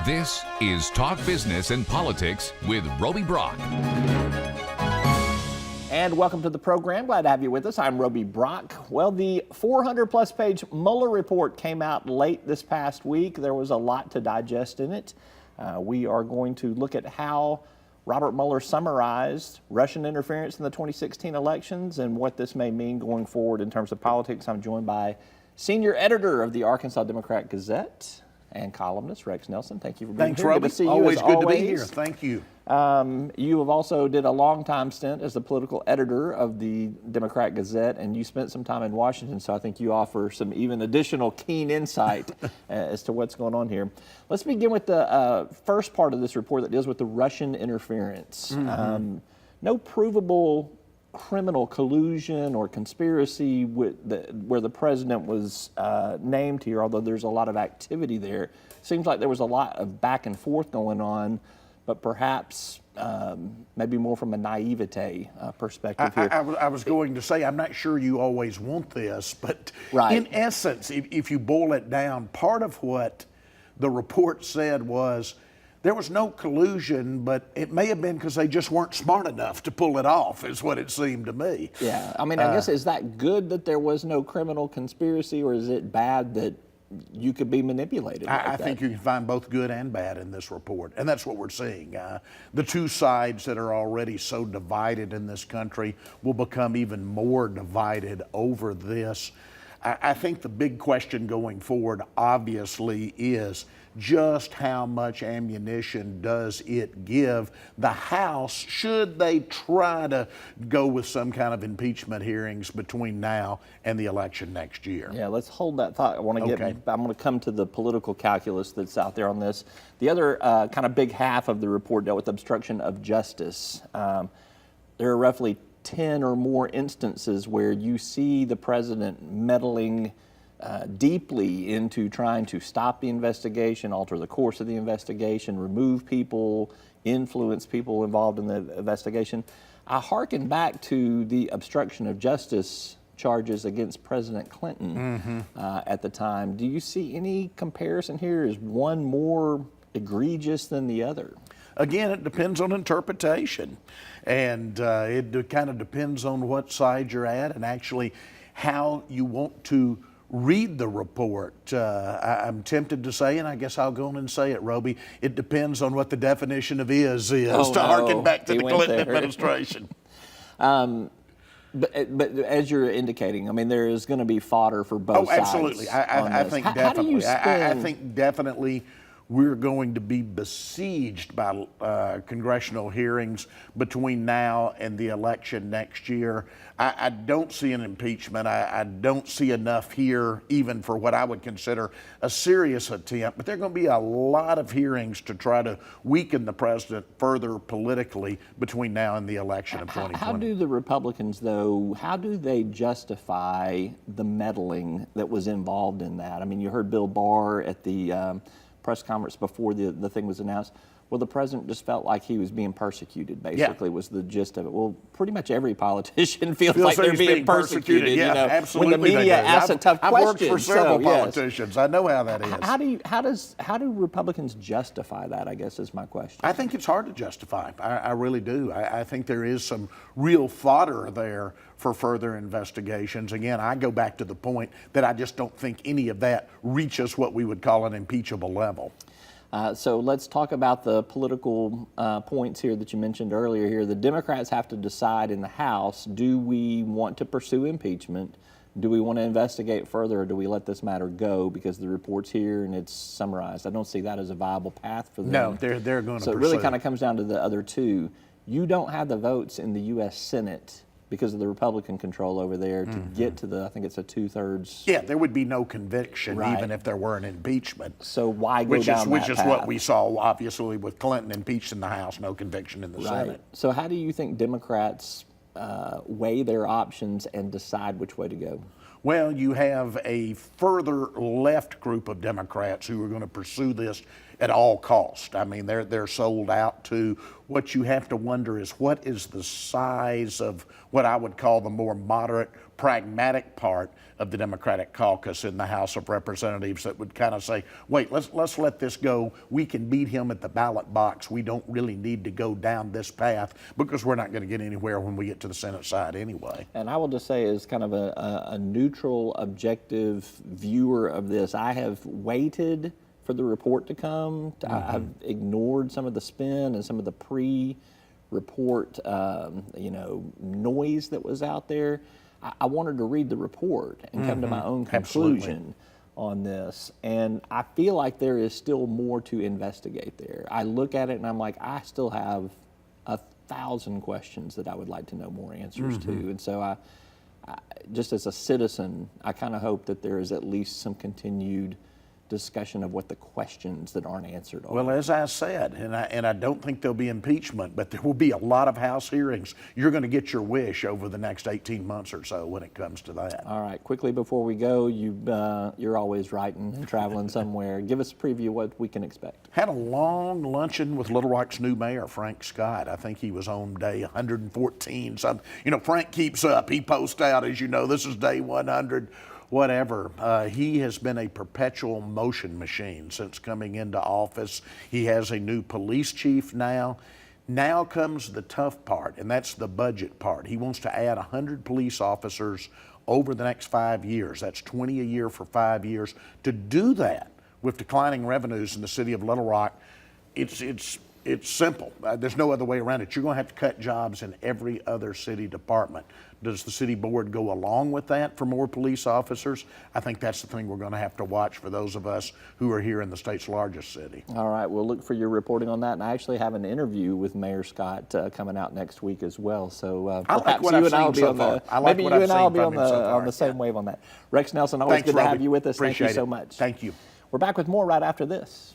This is Talk Business and Politics with Roby Brock. And welcome to the program. Glad to have you with us. I'm Roby Brock. Well, the 400-plus page Mueller Report came out late this past week. There was a lot to digest in it. We are going to look at how Robert Mueller summarized Russian interference in the 2016 elections and what this may mean going forward in terms of politics. I'm joined by senior editor of the Arkansas Democrat-Gazette and columnist Rex Nelson. Thank you for being here. Thanks, Roby. Good to see you. Always good to be here. Thank you. You have also did a long-time stint as the political editor of the Democrat-Gazette, and you spent some time in Washington, so I think you offer some even additional keen insight as to what's going on here. Let's begin with the first part of this report that deals with the Russian interference. No provable criminal collusion or conspiracy where the president was named here, although there's a lot of activity there. Seems like there was a lot of back and forth going on, but perhaps maybe more from a naivete perspective here. I was going to say, I'm not sure you always want this, but right. In essence, if you boil it down, part of what the report said was there was no collusion, but it may have been because they just weren't smart enough to pull it off, is what it seemed to me. Yeah, I mean, I guess, is that good that there was no criminal conspiracy, or is it bad that you could be manipulated? I think you can find both good and bad in this report, and that's what we're seeing. The two sides that are already so divided in this country will become even more divided over this. I think the big question going forward, obviously, is just how much ammunition does it give the House should they try to go with some kind of impeachment hearings between now and the election next year? Yeah, let's hold that thought. I'm going to come to the political calculus that's out there on this. The other kind of big half of the report dealt with obstruction of justice. There are roughly 10 or more instances where you see the president meddling deeply into trying to stop the investigation, alter the course of the investigation, remove people, influence people involved in the investigation. I hearken back to the obstruction of justice charges against President Clinton at the time. Do you see any comparison here? Is one more egregious than the other? Again, it depends on interpretation, and it kind of depends on what side you're at and actually how you want to read the report. I'm tempted to say, and I guess I'll go on and say it, Roby, it depends on what the definition of is harken back to the Clinton administration. But as you're indicating, I mean, there is going to be fodder for both sides. Oh, absolutely. I think definitely. How do you spend... I think definitely we're going to be besieged by congressional hearings between now and the election next year. I don't see an impeachment. I don't see enough here even for what I would consider a serious attempt. But there are going to be a lot of hearings to try to weaken the president further politically between now and the election of 2020. How do the Republicans, though, how do they justify the meddling that was involved in that? I mean, you heard Bill Barr at the press conference before the thing was announced. Well, the president just felt like he was being persecuted, basically, was the gist of it. Well, pretty much every politician feels like they're being persecuted. Yeah, you know, absolutely. When the media asks a tough question. I've worked for several politicians. I know how that is. How do Republicans justify that, I guess, is my question. I think it's hard to justify. I really do. I think there is some real fodder there for further investigations. Again, I go back to the point that I just don't think any of that reaches what we would call an impeachable level. So let's talk about the political points here that you mentioned earlier here. The Democrats have to decide in the House, do we want to pursue impeachment? Do we want to investigate further, or do we let this matter go because the report's here and it's summarized? I don't see that as a viable path for them. No, they're going to So it really kind of comes down to the other two. You don't have the votes in the U.S. Senate because of the Republican control over there to get to the, I think it's a 2/3. Yeah, there would be no conviction even if there were an impeachment. So why go down that path? Which is what we saw, obviously, with Clinton impeached in the House, no conviction in the Senate. So how do you think Democrats weigh their options and decide which way to go? Well, you have a further left group of Democrats who are going to pursue this at all cost. I mean, they're sold out to. What you have to wonder is what is the size of what I would call the more moderate pragmatic part of the Democratic caucus in the House of Representatives that would kind of say, wait, let's let this go. We can beat him at the ballot box. We don't really need to go down this path because we're not going to get anywhere when we get to the Senate side anyway. And I will just say, as kind of a neutral, objective viewer of this, I have waited for the report to come. I've ignored some of the spin and some of the pre-report, noise that was out there. I wanted to read the report and come to my own conclusion on this. And I feel like there is still more to investigate there. I look at it and I'm like, I still have 1,000 questions that I would like to know more answers to. And so I just as a citizen, I kind of hope that there is at least some continued discussion of what the questions that aren't answered are. Well, as I said, and I don't think there'll be impeachment, but there will be a lot of House hearings. You're going to get your wish over the next 18 months or so when it comes to that. All right, quickly before we go, you're always writing and traveling somewhere. Give us a preview of what we can expect. Had a long luncheon with Little Rock's new mayor, Frank Scott. I think he was on day 114. Frank keeps up. He posts out, as you know, this is day 100. Whatever. He has been a perpetual motion machine since coming into office. He has a new police chief now. Now comes the tough part, and that's the budget part. He wants to add 100 police officers over the next 5 years. That's 20 a year for 5 years. To do that with declining revenues in the city of Little Rock, it's simple. There's no other way around it. You're going to have to cut jobs in every other city department. Does the city board go along with that for more police officers? I think that's the thing we're going to have to watch for those of us who are here in the state's largest city. All right, we'll look for your reporting on that. And I actually have an interview with Mayor Scott coming out next week as well. So perhaps you and I will be on the same wave on that. Rex Nelson, always good to have you with us. Thank you so much. Thank you. We're back with more right after this.